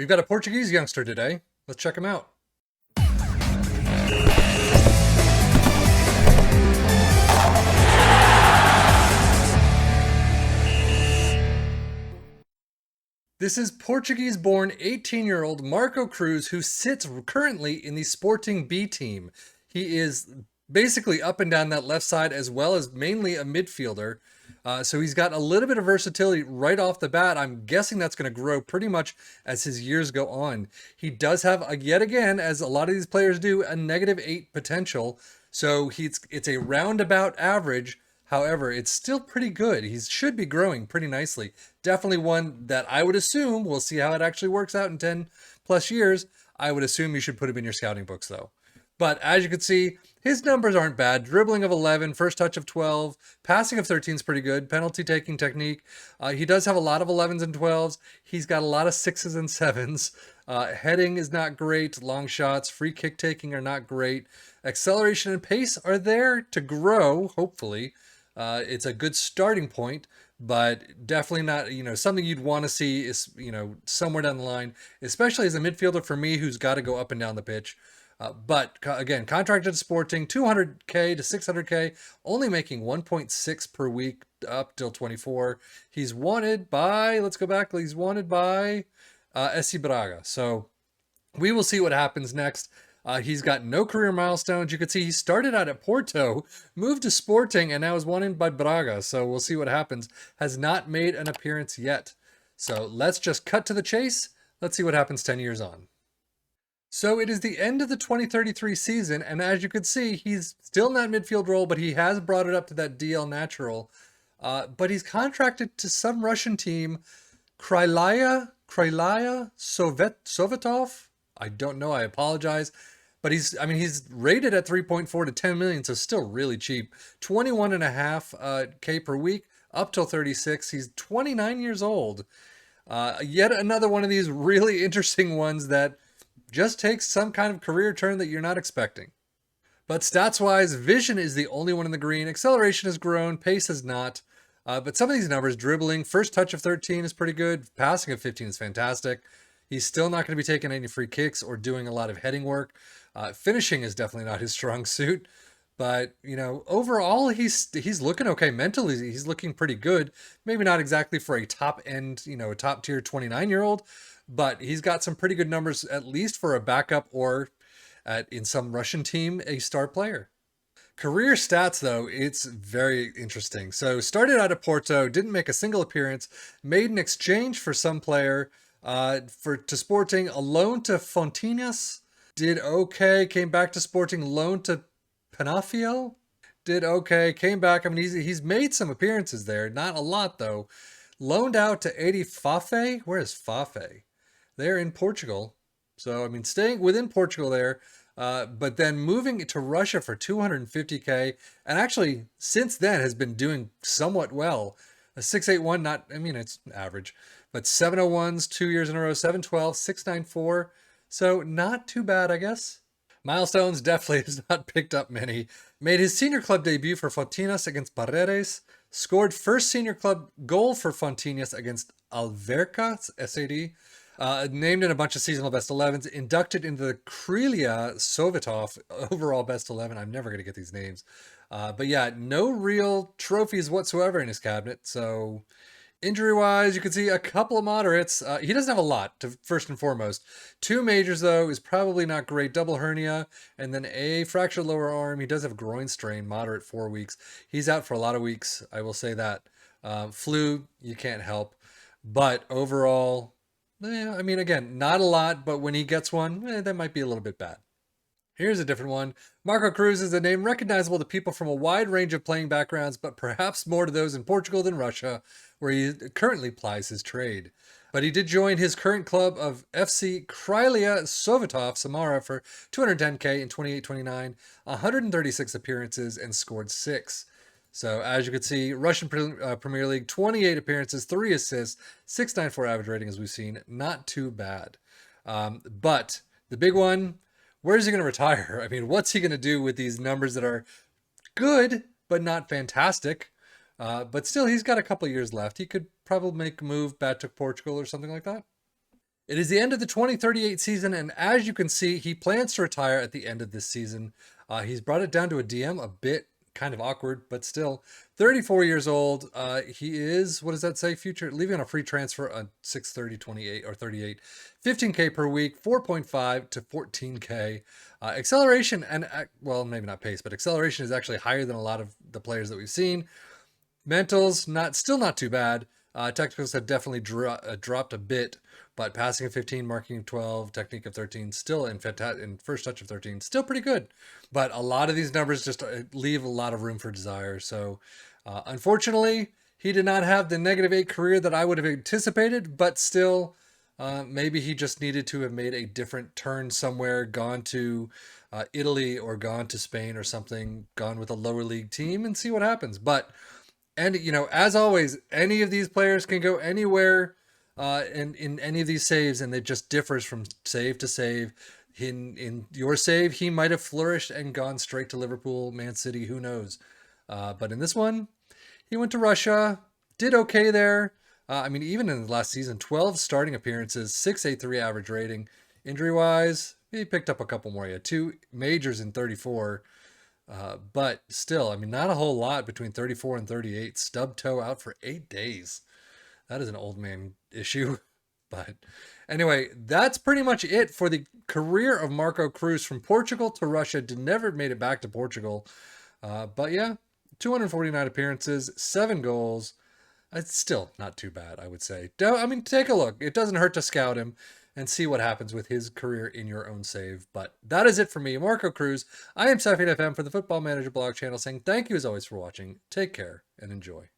We've got a Portuguese youngster today. Let's check him out. This is Portuguese-born 18-year-old Marco Cruz, who sits currently in the Sporting B team. He is basically up and down that left side, as well as mainly a midfielder. So he's got a little bit of versatility right off the bat. I'm guessing that's going to grow pretty much as his years go on. He does have, yet again, as a lot of these players do, a -8 potential. So it's a roundabout average. However, it's still pretty good. He should be growing pretty nicely. Definitely one that I would assume, we'll see how it actually works out in 10 plus years. I would assume you should put him in your scouting books though. But as you can see, his numbers aren't bad. Dribbling of 11, first touch of 12, passing of 13 is pretty good. Penalty taking technique. He does have a lot of 11s and 12s. He's got a lot of 6s and 7s. Heading is not great. Long shots, free kick taking are not great. Acceleration and pace are there to grow, hopefully. It's a good starting point, but definitely not, something you'd want to see is, somewhere down the line, especially as a midfielder for me, who's got to go up and down the pitch. But again, contracted to Sporting, 200K to 600K, only making 1.6 per week up till 24. He's wanted by, let's go back, he's wanted by SC Braga. So we will see what happens next. He's got no career milestones. You can see he started out at Porto, moved to Sporting, and now is wanted by Braga. So we'll see what happens. Has not made an appearance yet. So let's just cut to the chase. Let's see what happens 10 years on. So it is the end of the 2033 season, and as you can see, he's still in that midfield role, but he has brought it up to that DL natural. But he's contracted to some Russian team, Krylya Sovetov. I don't know, I apologize. But he's rated at 3.4 to 10 million, so still really cheap. 21.5 K per week, up till 36. He's 29 years old. Yet another one of these really interesting ones that just takes some kind of career turn that you're not expecting. But stats-wise, vision is the only one in the green. Acceleration has grown, pace has not. But some of these numbers, dribbling, first touch of 13 is pretty good. Passing of 15 is fantastic. He's still not going to be taking any free kicks or doing a lot of heading work. Finishing is definitely not his strong suit. But, overall, he's looking okay. Mentally, he's looking pretty good. Maybe not exactly for a top-end, a top-tier 29-year-old. But he's got some pretty good numbers, at least for a backup or, in some Russian team, a star player. Career stats, though, it's very interesting. So started out at Porto, didn't make a single appearance, made an exchange for some player to Sporting, a loan to Fontinhas, did okay, came back to Sporting, loan to Penafiel, did okay, came back. He's made some appearances there, not a lot though. Loaned out to 80 Fafe. Where is Fafe? They're in Portugal. So, staying within Portugal there, but then moving to Russia for 250K, and actually since then has been doing somewhat well. A 681, it's average, but 701s 2 years in a row, 712, 694. So not too bad, I guess. Milestones definitely has not picked up many. Made his senior club debut for Fontinas against Paredes. Scored first senior club goal for Fontinas against Alverca, SAD. Named in a bunch of seasonal best 11s. Inducted into the Krylya Sovetov overall best 11. I'm never going to get these names. But yeah, no real trophies whatsoever in his cabinet. So injury-wise, you can see a couple of moderates. He doesn't have a lot, first and foremost. 2 majors, though, is probably not great. Double hernia and then a fractured lower arm. He does have groin strain, moderate, 4 weeks. He's out for a lot of weeks, I will say that. Flu, you can't help. But overall, again, not a lot, but when he gets one, that might be a little bit bad. Here's a different one. Marco Cruz is a name recognizable to people from a wide range of playing backgrounds, but perhaps more to those in Portugal than Russia, where he currently plies his trade. But he did join his current club of FC Krylya Sovetov Samara for 210K in 28-29, 136 appearances, and scored 6. So as you can see, Russian Premier League, 28 appearances, 3 assists, 694 average rating as we've seen. Not too bad. But the big one, where is he going to retire? What's he going to do with these numbers that are good, but not fantastic? But still, he's got a couple of years left. He could probably make a move back to Portugal or something like that. It is the end of the 2038 season, and as you can see, he plans to retire at the end of this season. He's brought it down to a DM, a bit kind of awkward, but still 34 years old. He is, what does that say? Future, leaving on a free transfer on 6/30/28 or 38, 15K per week, 4.5 to 14K. Acceleration and, well, maybe not pace, but acceleration is actually higher than a lot of the players that we've seen. Mentals, still not too bad. Technicals have definitely dropped a bit, but passing of 15, marking of 12, technique of 13, still in first touch of 13, still pretty good. But a lot of these numbers just leave a lot of room for desire. So unfortunately, he did not have the -8 career that I would have anticipated, but still, maybe he just needed to have made a different turn somewhere, gone to Italy or gone to Spain or something, gone with a lower league team and see what happens. But and, as always, any of these players can go anywhere in any of these saves, and it just differs from save to save. In your save, he might have flourished and gone straight to Liverpool, Man City, who knows. But in this one, he went to Russia, did okay there. Even in the last season, 12 starting appearances, 6.83 average rating. Injury-wise, he picked up a couple more. He had 2 majors in 34. But still, not a whole lot between 34 and 38. Stub toe out for 8 days. That is an old man issue. But anyway, that's pretty much it for the career of Marco Cruz from Portugal to Russia. Never made it back to Portugal. But yeah, 249 appearances, 7 goals. It's still not too bad, I would say. Take a look. It doesn't hurt to scout him and see what happens with his career in your own save. But that is it for me, Marco Cruz. I am Safid FM for the Football Manager blog channel saying thank you as always for watching. Take care and enjoy.